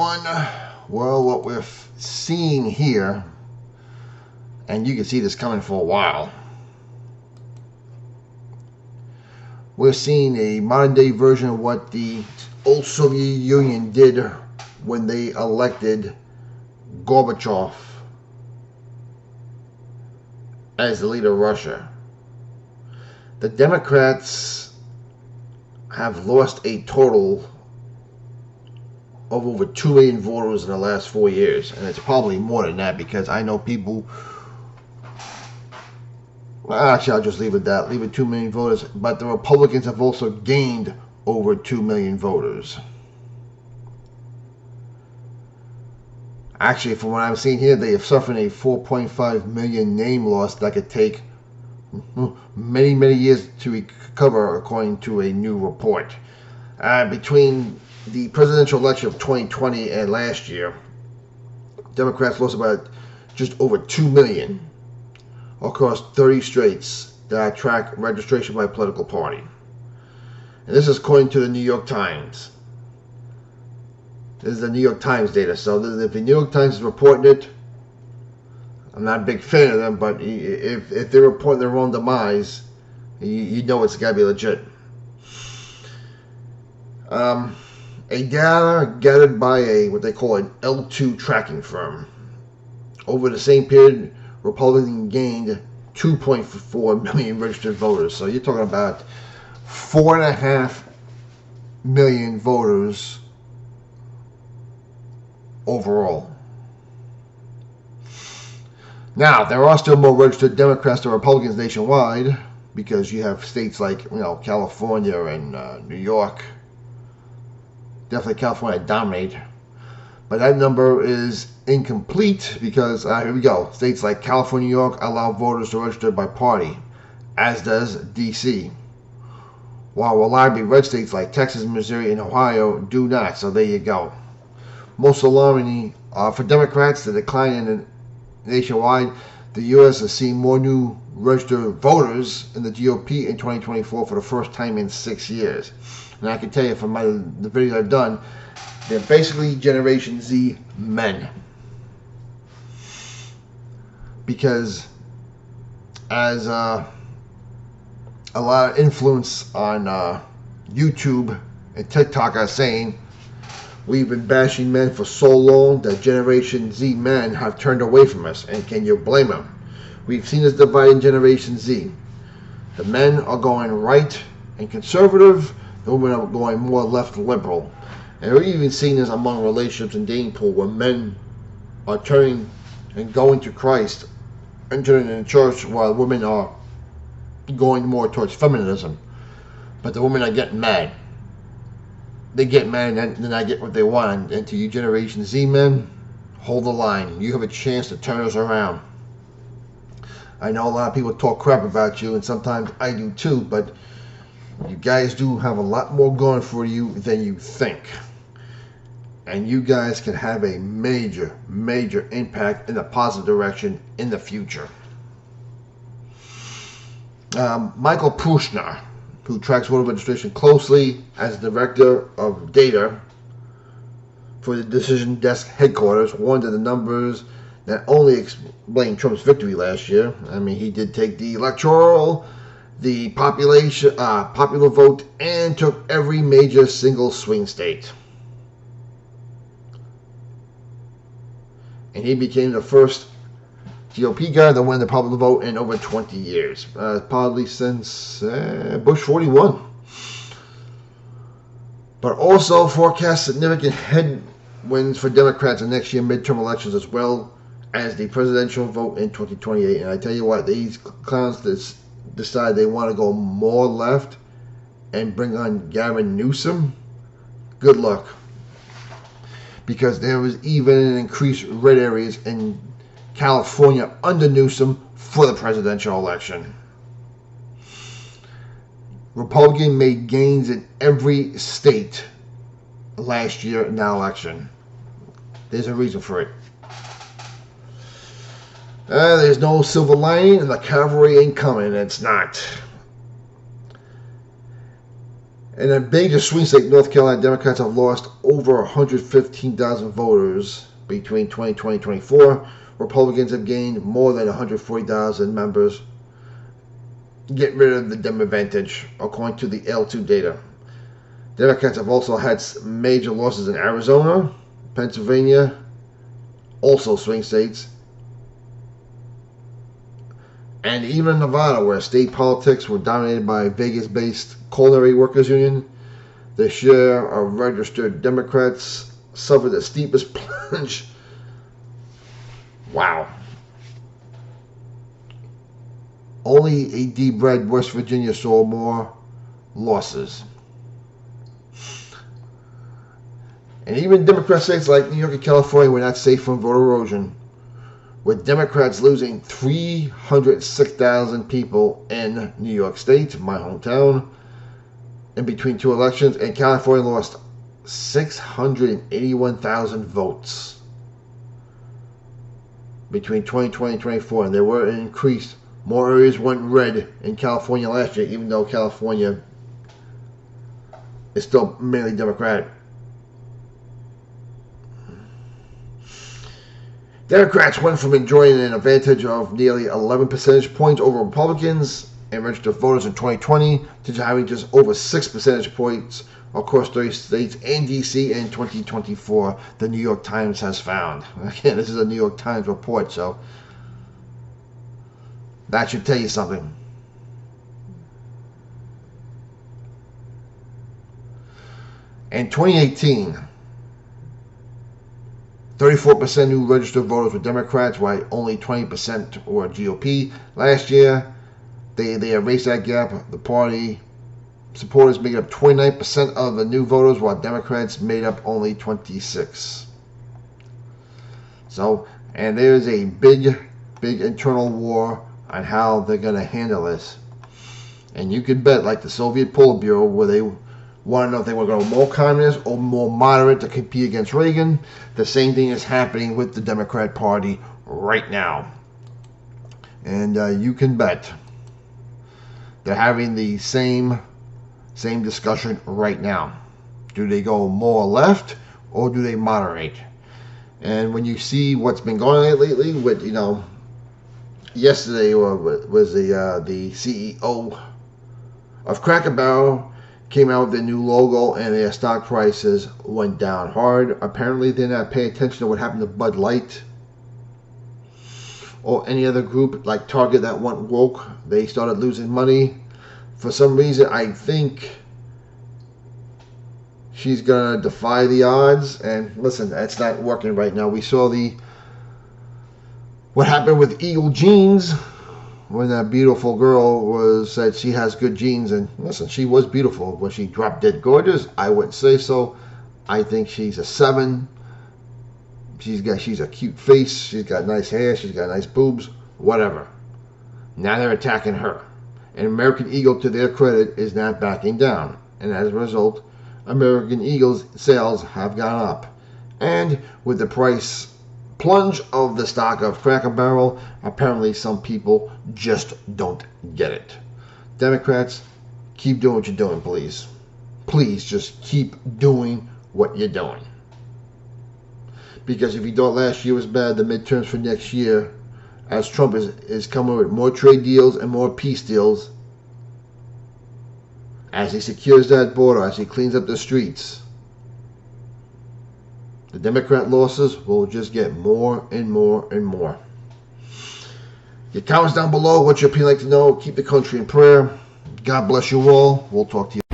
everyone. Well, what we're seeing here, and you can see this coming for a while, we're seeing a modern day version of what the old Soviet Union did when they elected Gorbachev as the leader of Russia. The Democrats have lost a total of over 2 million voters in the last 4 years, and it's probably more than that because I know people. Well, actually, I'll just leave it at that. Leave it 2 million voters. But the Republicans have also gained over 2 million voters. Actually, from what I'm seeing here, they have suffered a 4.5 million name loss that could take many, many years to recover, according to a new report. Between the presidential election of 2020 and last year, Democrats lost about just over 2 million across 30 states that track registration by political party. And this is according to the New York Times. This is the New York Times data. So if the New York Times is reporting it, I'm not a big fan of them, but if they're reporting their own demise, you know it's got to be legit. A data gathered by what they call an L2 tracking firm. Over the same period, Republicans gained 2.4 million registered voters. So you're talking about 4.5 million voters overall. Now, there are still more registered Democrats than Republicans nationwide, because you have states like California and New York. Definitely California dominate. But that number is incomplete because, here we go, states like California, New York allow voters to register by party, as does D.C., while reliably red states like Texas, Missouri, and Ohio do not. So there you go. Most alarmingly, for Democrats, the decline in nationwide, the U.S. has seen more new registered voters in the GOP in 2024 for the first time in 6 years. And I can tell you from the videos I've done, they're basically Generation Z men. Because as a lot of influence on YouTube and TikTok are saying, we've been bashing men for so long that Generation Z men have turned away from us. And can you blame them? We've seen this divide in Generation Z. The men are going right and conservative. The women are going more left liberal. And we're even seeing this among relationships and dating pool where men are turning and going to Christ, entering in the church, while women are going more towards feminism. But the women are getting mad. They get mad and then I get what they want. And to you Generation Z men, hold the line. You have a chance to turn us around. I know a lot of people talk crap about you, and sometimes I do too, but you guys do have a lot more going for you than you think. And you guys can have a major, major impact in a positive direction in the future. Michael Pushner, who tracks voter registration closely as director of data for the Decision Desk headquarters, warned that the numbers that only explain Trump's victory last year. I mean, he did take the electoral, the population, popular vote, and took every major single swing state. And he became the first GOP guy to win the popular vote in over 20 years, probably since Bush 41. But also forecasts significant headwinds for Democrats in next year midterm elections, as well as the presidential vote in 2028. And I tell you what, these clowns that decide they want to go more left and bring on Gavin Newsom, good luck. Because there was even an increased red areas in California under Newsom for the presidential election. Republicans made gains in every state last year in that election. There's a reason for it. There's no silver lining, and the cavalry ain't coming. It's not. In a major swing state, North Carolina, Democrats have lost over 115,000 voters between 2020 and 24. Republicans have gained more than 140,000 members. Get rid of the Dem advantage, according to the L2 data. Democrats have also had major losses in Arizona, Pennsylvania, also swing states, and even Nevada, where state politics were dominated by Vegas-based culinary workers union. The share of registered Democrats suffered the steepest plunge. Wow. Only a deep red West Virginia saw more losses. And even Democrat states like New York and California were not safe from voter erosion, with Democrats losing 306,000 people in New York State, my hometown, in between two elections, and California lost 681,000 votes between 2020 and 24, and there were increased. More areas went red in California last year, even though California is still mainly Democratic. Democrats went from enjoying an advantage of nearly 11 percentage points over Republicans and registered voters in 2020 to having just over 6 percentage points across 30 states and D.C. in 2024, the New York Times has found. Again, this is a New York Times report, so that should tell you something. In 2018, 34% new registered voters were Democrats, while only 20% were GOP. Last year, they erased that gap. The party supporters made up 29% of the new voters, while Democrats made up only 26%. So, and there's a big internal war on how they're going to handle this. And you could bet, like the Soviet Politburo, where they want to know if they were going to go more communist or more moderate to compete against Reagan. The same thing is happening with the Democrat Party right now. And you can bet they're having the same discussion right now. Do they go more left or do they moderate? And when you see what's been going on lately with, yesterday was the CEO of Cracker Barrel came out with their new logo and their stock prices went down hard. Apparently they're not paying attention to what happened to Bud Light or any other group like Target that went woke. They started losing money. For some reason, I think she's going to defy the odds. And listen, that's not working right now. We saw what happened with Eagle Jeans when that beautiful girl said she has good genes. And listen, she was beautiful. Was she drop dead gorgeous? I wouldn't say so. I think she's a 7. She's a cute face. She's got nice hair. She's got nice boobs. Whatever. Now they're attacking her. And American Eagle, to their credit, is not backing down. And as a result, American Eagle's sales have gone up. And with the price plunge of the stock of Cracker Barrel, apparently some people just don't get it. Democrats, keep doing what you're doing, please. Please just keep doing what you're doing. Because if you thought last year was bad, the midterms for next year, as Trump is coming with more trade deals and more peace deals, as he secures that border, as he cleans up the streets, the Democrat losses will just get more and more and more. Your comments down below. What's your opinion like to know? Keep the country in prayer. God bless you all. We'll talk to you.